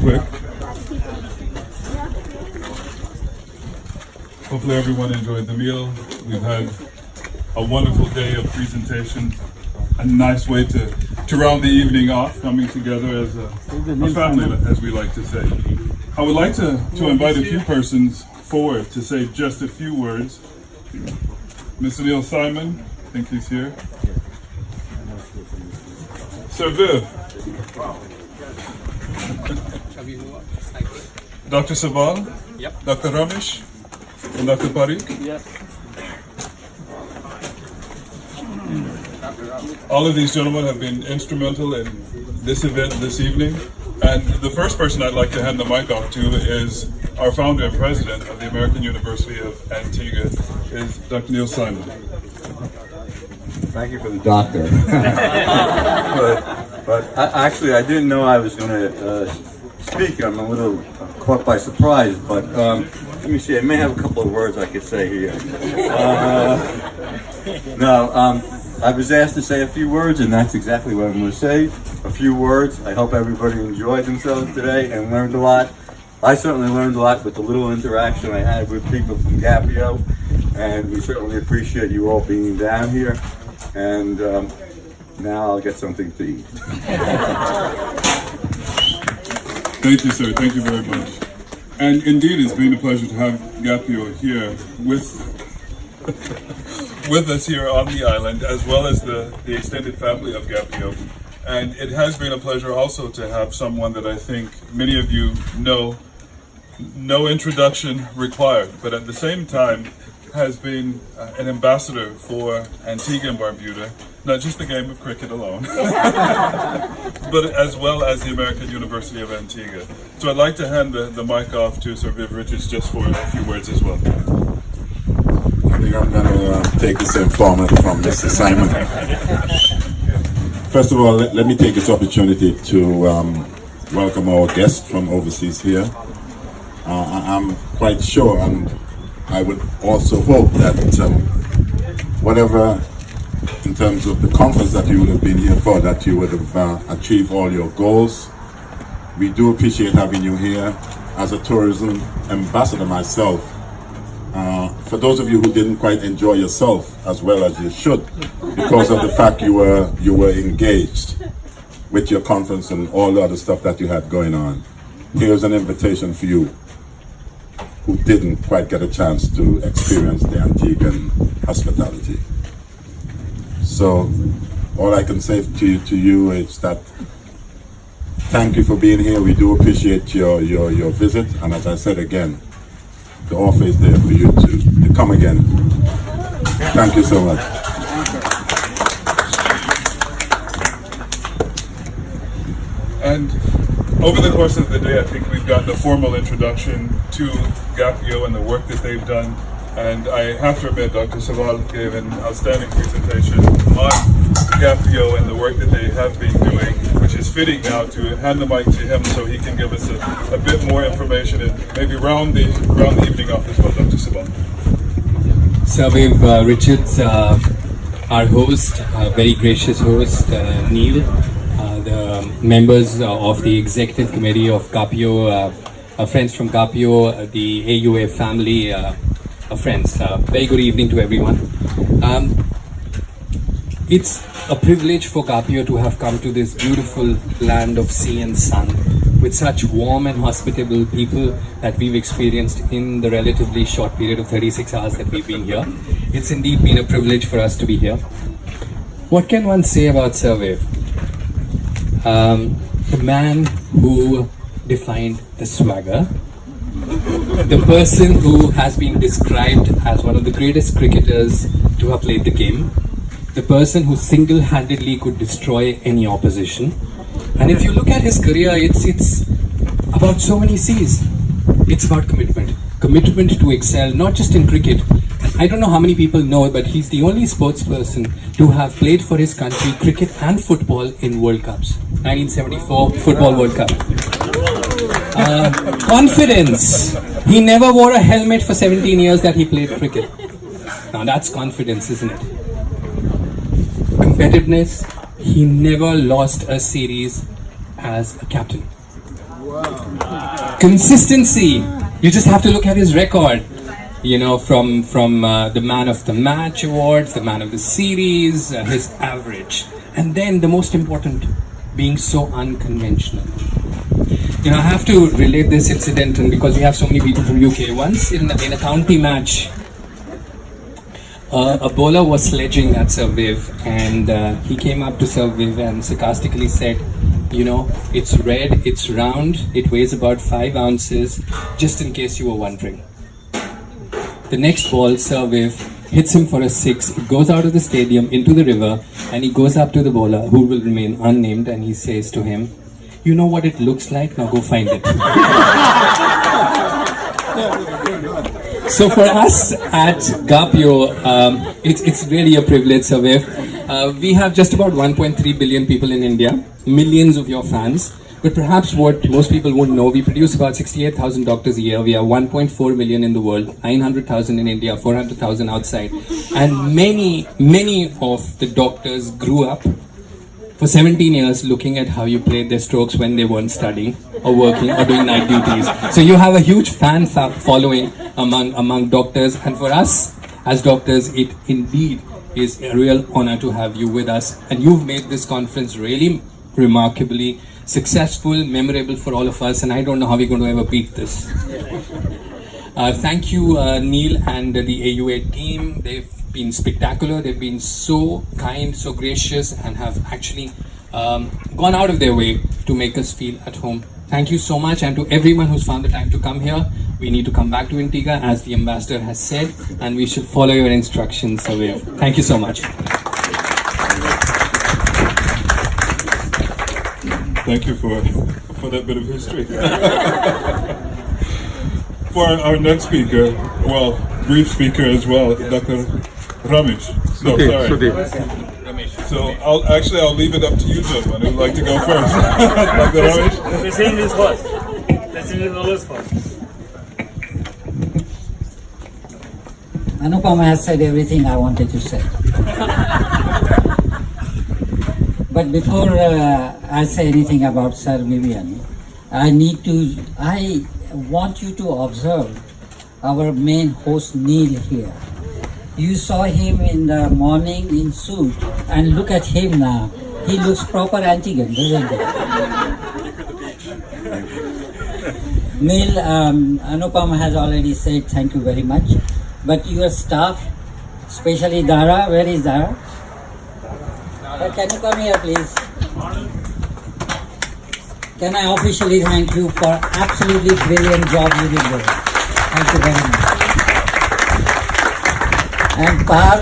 quick. Hopefully everyone enjoyed the meal. We've had a wonderful day of presentation. A nice way to round the evening off, coming together as a family, as we like to say. I would like to invite a few persons forward to say just a few words. Mr. Neil Simon, I think he's here. Sir Viv. Dr. Sabal. Yep. Dr. Ramesh. And Dr. Parikh. Yep. All of these gentlemen have been instrumental in this event this evening. And the first person I'd like to hand the mic off to is our founder and president of the American University of Antigua, is Dr. Neil Simon. Thank you for the doctor. but actually, I didn't know I was going to speak. I'm a little caught by surprise, but let me see. I may have a couple of words I could say here. I was asked to say a few words, and that's exactly what I'm going to say. A few words. I hope everybody enjoyed themselves today and learned a lot. I certainly learned a lot with the little interaction I had with people from Gapio, and we certainly appreciate you all being down here. And now I'll get something to eat. Thank you, sir. Thank you very much. And indeed, it's been a pleasure to have Gapio here with us here on the island, as well as the extended family of Gapio. And it has been a pleasure also to have someone that I think many of you know, no introduction required, but at the same time has been an ambassador for Antigua and Barbuda, not just the game of cricket alone, but as well as the American University of Antigua. So I'd like to hand the mic off to Sir Vivian Richards just for a few words as well. I think I'm going to take the same format from Mr. Simon. First of all, let me take this opportunity to welcome our guests from overseas here. I'm quite sure, and I would also hope that whatever, in terms of the conference that you would have been here for, that you would have achieved all your goals. We do appreciate having you here. As a tourism ambassador myself, for those of you who didn't quite enjoy yourself as well as you should, because of the fact you were engaged with your conference and all the other stuff that you had going on, here's an invitation for you who didn't quite get a chance to experience the Antiguan hospitality. So all I can say to you is that thank you for being here. We do appreciate your visit, and as I said again, the offer is there for you to come again. Thank you so much. And over the course of the day, I think we've gotten a formal introduction to Gapio and the work that they've done. And I have to admit, Dr. Sabal gave an outstanding presentation on Gapio and the work that they have been doing, which is fitting now to hand the mic to him so he can give us a bit more information and maybe round the evening off as well, Dr. Sabal. Sir Vivian Richards, our host, very gracious host, Neil, the members of the executive committee of Gapio, friends from Gapio, the AUA family, friends. Very good evening to everyone. It's a privilege for Gapio to have come to this beautiful land of sea and sun with such warm and hospitable people that we've experienced in the relatively short period of 36 hours that we've been here. It's indeed been a privilege for us to be here. What can one say about Sir Viv? The man who defined the swagger, the person who has been described as one of the greatest cricketers to have played the game, the person who single-handedly could destroy any opposition. And if you look at his career, it's about so many C's. It's about commitment to excel, not just in cricket. I don't know how many people know, but he's the only sports person to have played for his country cricket and football in World Cups. 1974 Football World Cup. Confidence. He never wore a helmet for 17 years that he played cricket. Now that's confidence, isn't it? Competitiveness. He never lost a series as a captain. Consistency. You just have to look at his record. You know, from the Man of the Match awards, the Man of the Series, his average. And then the most important, being so unconventional. You know, I have to relate this incident, and because we have so many people from UK. Once in a county match, a bowler was sledging at Sir Viv, and he came up to Sir Viv and sarcastically said, you know, it's red, it's round, it weighs about 5 ounces, just in case you were wondering. The next ball, Sir Viv hits him for a 6, it goes out of the stadium into the river, and he goes up to the bowler, who will remain unnamed, and he says to him, you know what it looks like, now go find it. So for us at Gapio, it's really a privilege, Sir Viv. We have just about 1.3 billion people in India, millions of your fans. But perhaps what most people won't know, we produce about 68,000 doctors a year. We are 1.4 million in the world, 900,000 in India, 400,000 outside. And many of the doctors grew up for 17 years looking at how you played their strokes when they weren't studying or working or doing night duties. So you have a huge fan following among doctors. And for us as doctors, it indeed is a real honor to have you with us. And you've made this conference really remarkably successful, memorable for all of us, and I don't know how we're going to ever beat this. Thank you, Neil and the AUA team. They've been spectacular. They've been so kind, so gracious, and have actually gone out of their way to make us feel at home. Thank you so much, and to everyone who's found the time to come here. We need to come back to Antigua, as the ambassador has said, and we should follow your instructions, Sir Viv. Thank you so much. Thank you for that bit of history. For our next speaker, well, brief speaker as well, Dr. Ramesh. No, sorry. Ramesh. So I'll leave it up to you, gentlemen. Who'd like to go first? Dr. Ramesh? Let's hear this first. Let's hear the list first. Anupama has said everything I wanted to say. But before I say anything about Sir Vivian, I want you to observe our main host Neil here. You saw him in the morning in suit, and look at him now. He looks proper Antiguan, doesn't he? Neil, Anupama has already said thank you very much. But your staff, especially Dara, where is Dara? Can you come here, please? Can I officially thank you for absolutely brilliant job you did there. Thank you very much. And Par,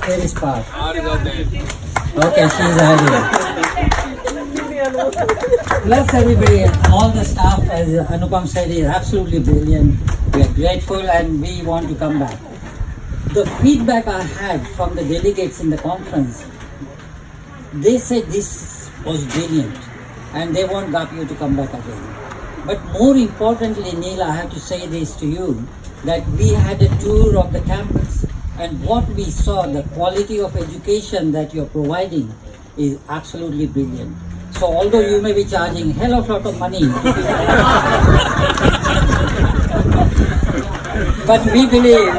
where is Par? Par is out there. Okay, she's out here. Plus everybody, all the staff, as Anupam said, is absolutely brilliant. We are grateful and we want to come back. The feedback I had from the delegates in the conference, they said this was brilliant and they want Gapio to come back again. But more importantly, Neil, I have to say this to you, that we had a tour of the campus, and what we saw, the quality of education that you're providing is absolutely brilliant. So although you may be charging a hell of a lot of money, but we believe,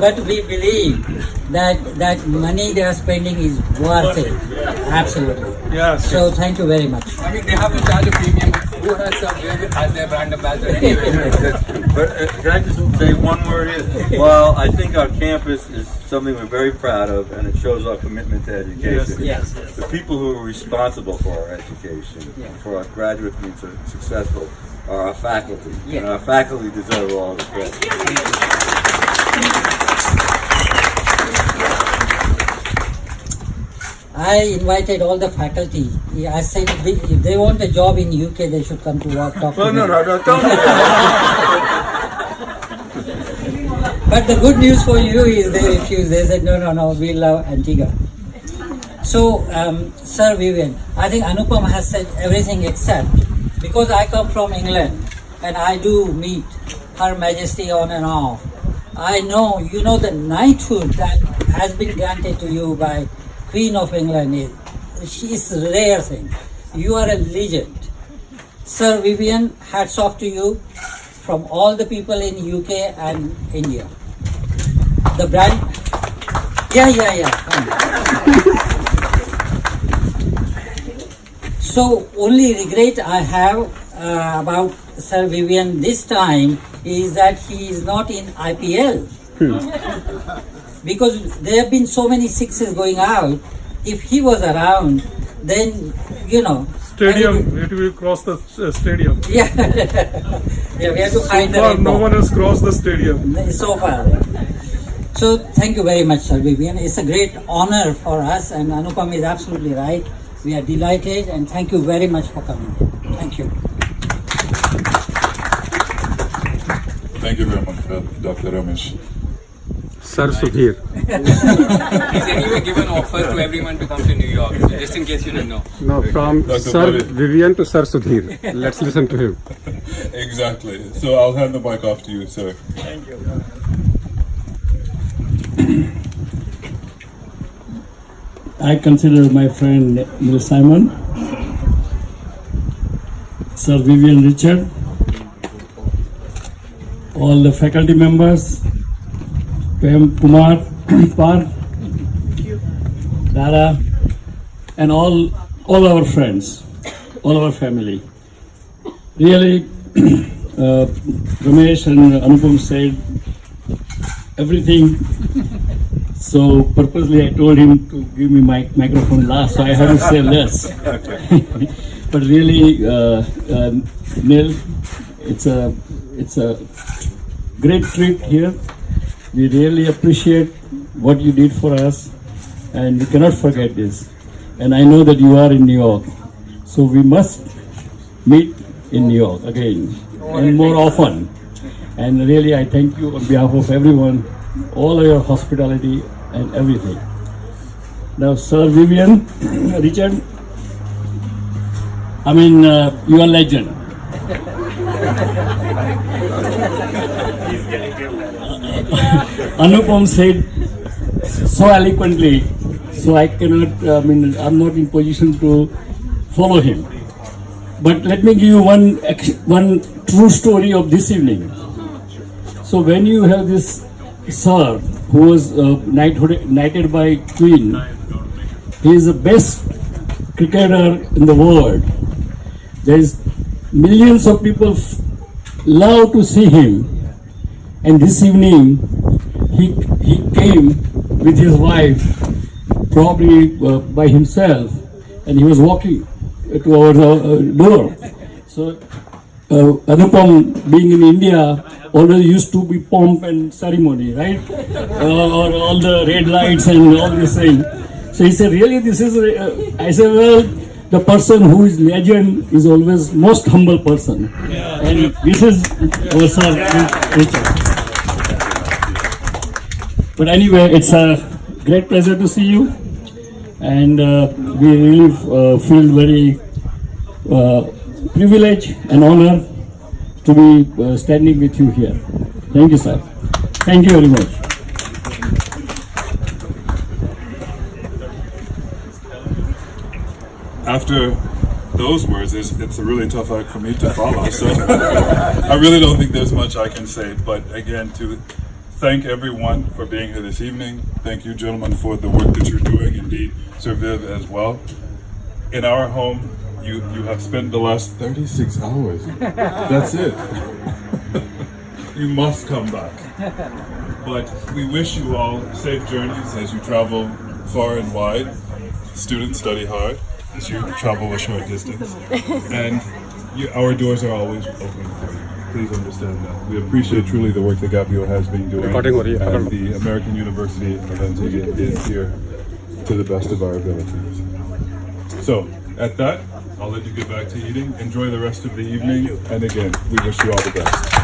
but we believe that money they are spending is worth it. Absolutely. Yes. So thank you very much. I mean, they have to charge a premium. Who has Sir Viv as their brand ambassador anyway? But can I just say one word here? Well, I think our campus is something we're very proud of, and it shows our commitment to education. Yes. The people who are responsible for our education, for our graduates being successful, are our faculty. Yeah. And our faculty deserve all the credit. I invited all the faculty. I said if they want a job in UK, they should come to work. Talk to me. No, don't do that. But the good news for you is they refused. They said, no, we love Antigua. So, Sir Vivian, I think Anupam has said everything except, because I come from England and I do meet Her Majesty on and off. I know, the knighthood that has been granted to you by Queen of England she is a rare thing. You are a legend. Sir Vivian, hats off to you from all the people in UK and India. The brand. Yeah. So only regret I have about Sir Vivian this time is that he is not in IPL. Because there have been so many sixes going out. If he was around, then Stadium, we have to cross the stadium. Yeah, we have to find the right No ball. one has crossed the stadium. So far. So thank you very much, Sir Vivian. It's a great honor for us, and Anupam is absolutely right. We are delighted, and thank you very much for coming. Thank you. Thank you very much, Dr. Ramesh. Sir Sudhir. He's anyway given offer to everyone to come to New York, just in case you didn't know. No, from Dr. Sir Bobby. Vivian to Sir Sudhir. Let's listen to him. Exactly. So I'll hand the mic off to you, sir. I consider my friend Neil Simon, Sir Vivian Richards, all the faculty members, Pam Kumar, Par, Dara, and all our friends, all our family. Really, Ramesh and Anupam said everything. So purposely I told him to give me my microphone last, so I have to say less. But really, Neil, it's a great trip here. We really appreciate what you did for us, and we cannot forget this. And I know that you are in New York, so we must meet in New York again and more often. And really, I thank you on behalf of everyone, all your hospitality and everything. Now, Sir Vivian Richard, I mean, you are legend. Anupam said so eloquently, so I cannot, I'm not in position to follow him. But let me give you one true story of this evening. So when you have this sir who was knighted by Queen, he is the best cricketer in the world. There is millions of people love to see him. And this evening, he came with his wife, probably by himself, and he was walking to our door. So, Anupam, being in India, always used to be pomp and ceremony, right? Or all the red lights and all this thing. So he said, really, this is, I said, well, the person who is legend is always most humble person. And this is our Sir Richard. But anyway, it's a great pleasure to see you, and we really feel very privileged and honored to be standing with you here. Thank you, sir. Thank you very much. After those words, it's a really tough act for me to follow, so I really don't think there's much I can say, but again, to thank everyone for being here this evening. Thank you, gentlemen, for the work that you're doing, indeed, Sir Viv as well. In our home, you have spent the last 36 hours. That's it. You must come back. But we wish you all safe journeys as you travel far and wide. Students, study hard as you travel a short distance. And our doors are always open for you. Please understand that. We appreciate truly the work that Gapio has been doing. And the American University of Antigua is here to the best of our abilities. So, at that, I'll let you get back to eating. Enjoy the rest of the evening. And again, we wish you all the best.